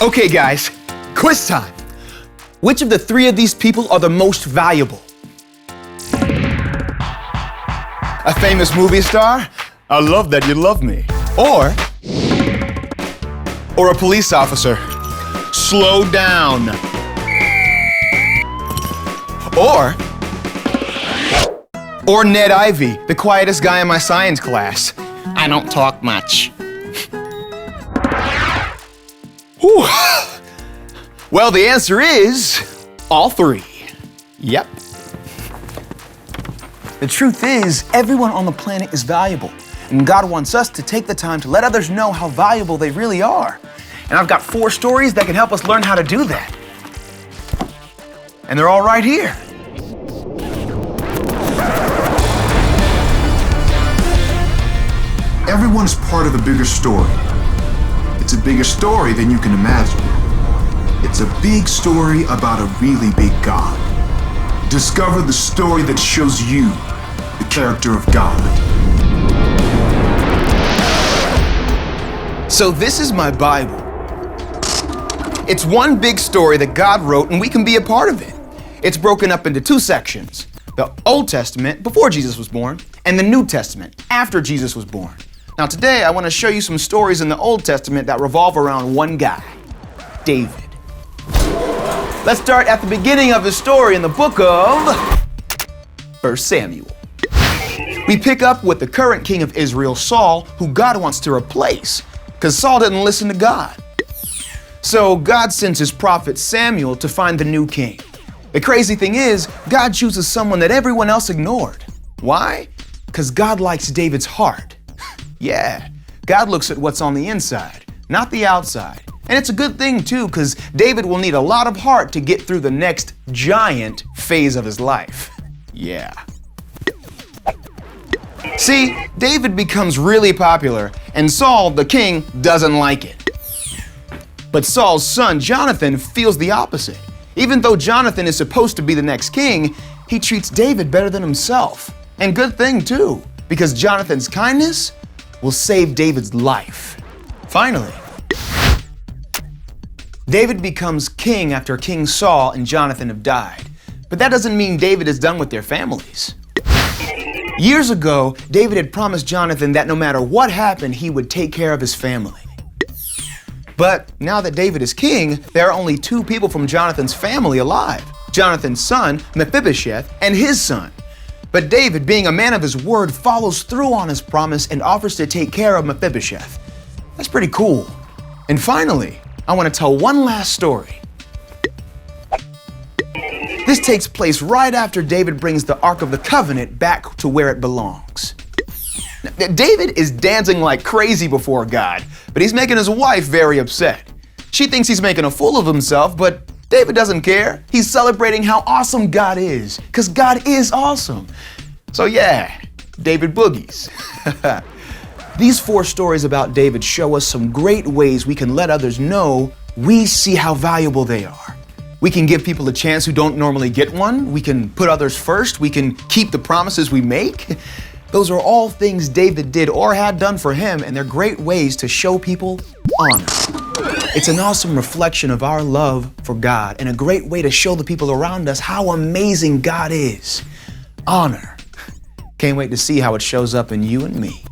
Okay, guys, quiz time. Which of the three of these people are the most valuable? A famous movie star? I love that you love me. Or a police officer? Slow down. Or Ned Ivy, the quietest guy in my science class. I don't talk much. Whew. Well, the answer is all three. Yep. The truth is, everyone on the planet is valuable, and God wants us to take the time to let others know how valuable they really are. And I've got 4 stories that can help us learn how to do that. And they're all right here. Everyone is part of a bigger story. It's a bigger story than you can imagine. It's a big story about a really big God. Discover the story that shows you the character of God. So this is my Bible. It's one big story that God wrote, and we can be a part of it. It's broken up into 2 sections: the Old Testament, before Jesus was born, and the New Testament, after Jesus was born. Now today, I want to show you some stories in the Old Testament that revolve around one guy, David. Let's start at the beginning of his story in the book of 1 Samuel. We pick up with the current king of Israel, Saul, who God wants to replace, because Saul didn't listen to God. So God sends his prophet Samuel to find the new king. The crazy thing is, God chooses someone that everyone else ignored. Why? Because God likes David's heart. Yeah, God looks at what's on the inside, not the outside. And it's a good thing too, because David will need a lot of heart to get through the next giant phase of his life. Yeah. See, David becomes really popular, and Saul, the king, doesn't like it. But Saul's son, Jonathan, feels the opposite. Even though Jonathan is supposed to be the next king, he treats David better than himself. And good thing too, because Jonathan's kindness will save David's life. Finally, David becomes king after King Saul and Jonathan have died. But that doesn't mean David is done with their families. Years ago, David had promised Jonathan that no matter what happened, he would take care of his family. But now that David is king, there are only 2 people from Jonathan's family alive: Jonathan's son, Mephibosheth, and his son. But David, being a man of his word, follows through on his promise and offers to take care of Mephibosheth. That's pretty cool. And finally, I want to tell one last story. This takes place right after David brings the Ark of the Covenant back to where it belongs. Now, David is dancing like crazy before God, but he's making his wife very upset. She thinks he's making a fool of himself, but David doesn't care. He's celebrating how awesome God is, because God is awesome. So yeah, David boogies. These 4 stories about David show us some great ways we can let others know we see how valuable they are. We can give people a chance who don't normally get one. We can put others first. We can keep the promises we make. Those are all things David did or had done for him, and they're great ways to show people honor. It's an awesome reflection of our love for God and a great way to show the people around us how amazing God is. Honor. Can't wait to see how it shows up in you and me.